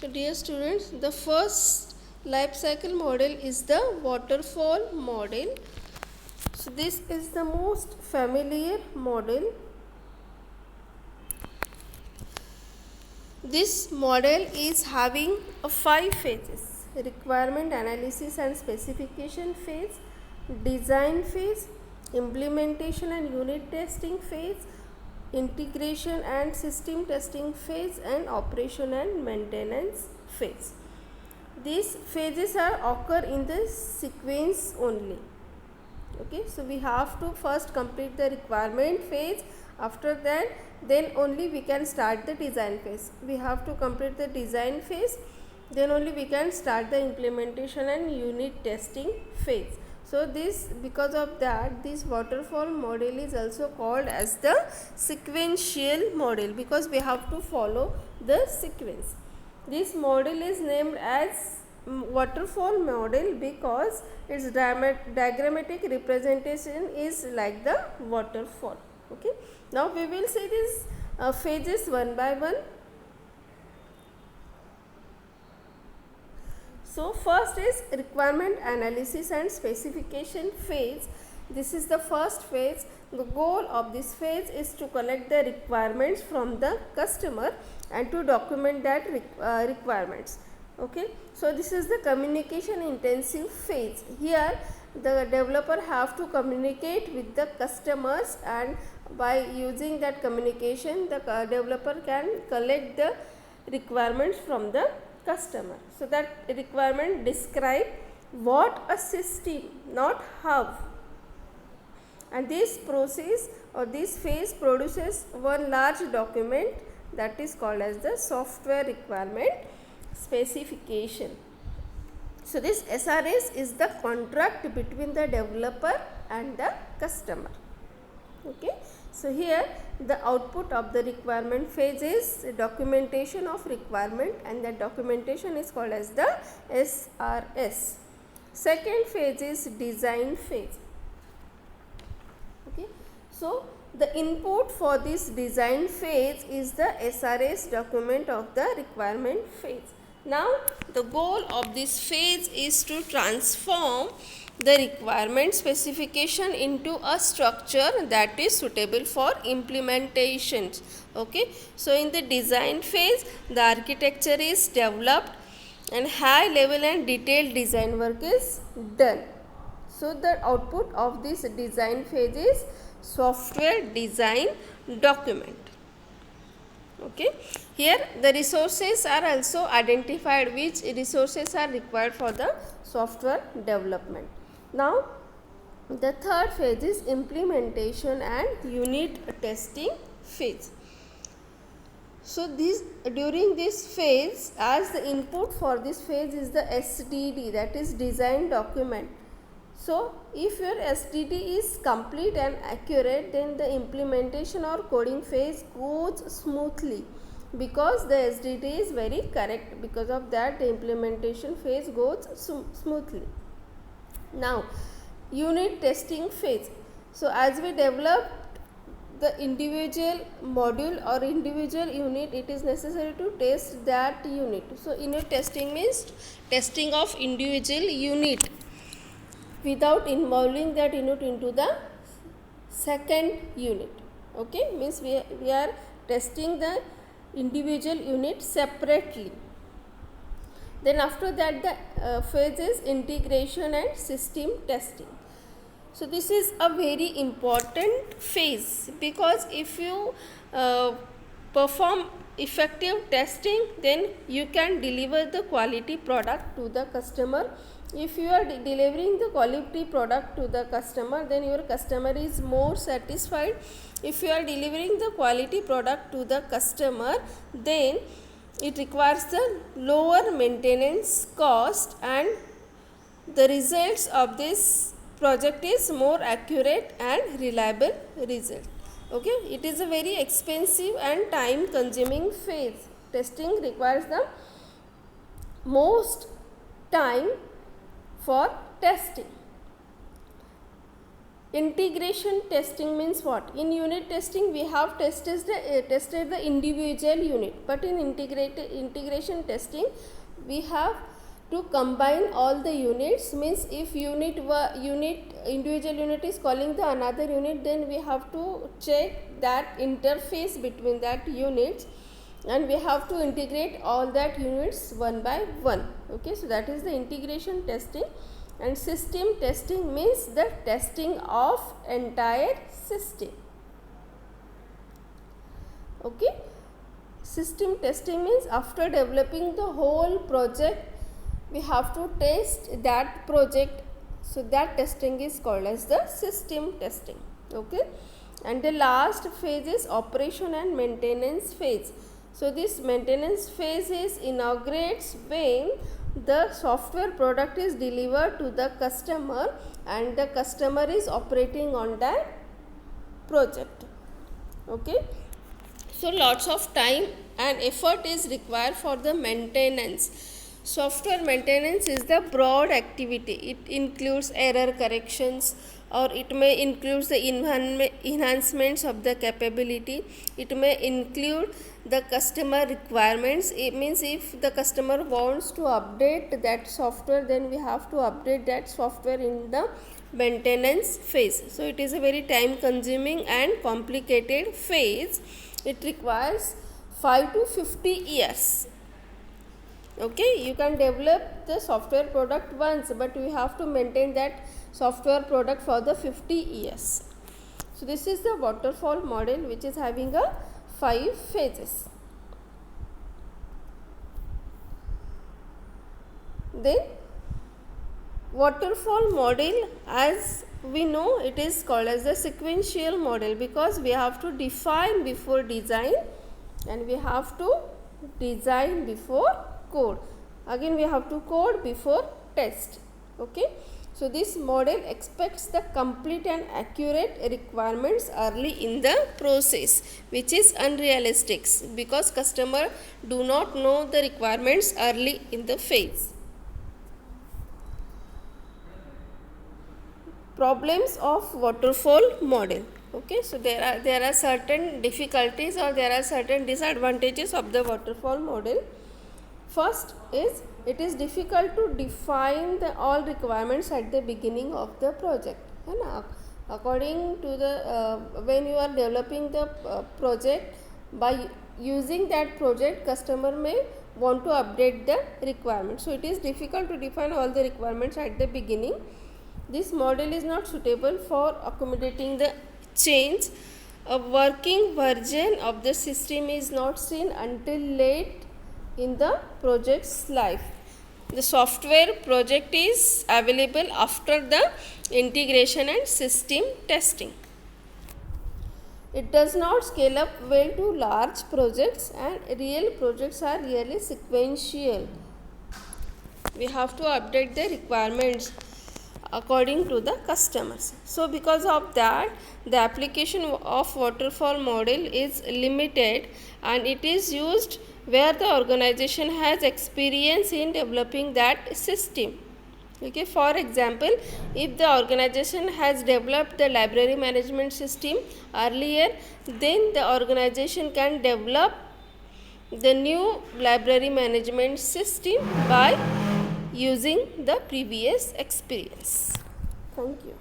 So dear students, the first life cycle model is the waterfall model. So this is the most familiar model. This model is having 5 phases: requirement analysis and specification phase, design phase, implementation and unit testing phase, integration and system testing phase, and operation and maintenance phase. These phases are occur in the sequence only. Okay, so we have to first complete the requirement phase. After that, then only we can start the design phase. We have to complete the design phase, then only we can start the implementation and unit testing phase. So this, because of that, this waterfall model is also called as the sequential model, because we have to follow the sequence. This model is named as waterfall model because its diagrammatic representation is like the waterfall. Okay, now we will see these phases one by one. So first is requirement analysis and specification phase. This is the first phase. The goal of this phase is to collect the requirements from the customer and to document that requirements. Okay, so this is the communication intensive phase. Here the developer have to communicate with the customers, and by using that communication the developer can collect the requirements from the customer. So that requirement describe what a system, not how. And this process or this phase produces one large document that is called as the software requirement specification. So this SRS is the contract between the developer and the customer. Okay, so here the output of the requirement phase is documentation of requirement, and that documentation is called as the SRS. Second phase is design phase. Okay, so the input for this design phase is the SRS document of the requirement phase. Now the goal of this phase is to transform the requirement specification into a structure that is suitable for implementations. Okay, so in the design phase the architecture is developed and high level and detailed design work is done. So the output of this design phase is software design document. Okay, here the resources are also identified, which resources are required for the software development. Now the third phase is implementation and unit testing phase. So during this phase, as the input for this phase is the SDD, that is design document. So if your SDD is complete and accurate, then the implementation or coding phase goes smoothly, because the SDD is very correct. Because of that, the implementation phase goes smoothly. Now unit testing phase. So as we develop the individual module or individual unit, it is necessary to test that unit. So unit testing means testing of individual unit without involving that unit into the second unit. Okay, means we are testing the individual unit separately. Then after that the phase is integration and system testing. So this is a very important phase, because if you perform effective testing, then you can deliver the quality product to the customer. If you are delivering the quality product to the customer, then your customer is more satisfied. If you are delivering the quality product to the customer, then it requires the lower maintenance cost, and the results of this project is more accurate and reliable result. Okay, it is a very expensive and time consuming phase. Testing requires the most time for testing. Integration testing means what? In unit testing we have tested the individual unit, but in integration testing we have to combine all the units. Means if individual unit is calling the another unit, then we have to check that interface between that units, and we have to integrate all that units one by one. Okay, so that is the integration testing. And system testing means the testing of entire system. Okay, system testing means after developing the whole project we have to test that project, so that testing is called as the system testing. Okay, and the last phase is operation and maintenance phase. So this maintenance phase inaugurates when the software product is delivered to the customer and the customer is operating on that project. Okay, so lots of time and effort is required for the maintenance. Software maintenance is the broad activity. It includes error corrections, or it may include the enhancements of the capability. It may include the customer requirements. It means if the customer wants to update that software, then we have to update that software in the maintenance phase. So it is a very time consuming and complicated phase. It requires 5 to 50 years. Okay, you can develop the software product once, but you have to maintain that software product for the 50 years. So this is the waterfall model, which is having a 5 phases. Then waterfall model, as we know, it is called as the sequential model, because we have to define before design and we have to design before code. Again we have to code before test. Okay, so this model expects the complete and accurate requirements early in the process, which is unrealistic because customer do not know the requirements early in the phase. Problems of waterfall model. Okay, so there are certain difficulties or there are certain disadvantages of the waterfall model. First is it is difficult to define all requirements at the beginning of the project. According to the when you are developing the project, by using that project, customer may want to update the requirements. So it is difficult to define all the requirements at the beginning. This model is not suitable for accommodating the change. A working version of the system is not seen until late in the project's life. The software project is available after the integration and system testing. It does not scale up well to large projects, and real projects are really sequential. We have to update the requirements according to the customers. So because of that, the application of waterfall model is limited, and it is used where the organization has experience in developing that system. Okay, for example, if the organization has developed the library management system earlier, then the organization can develop the new library management system by using the previous experience. Thank you.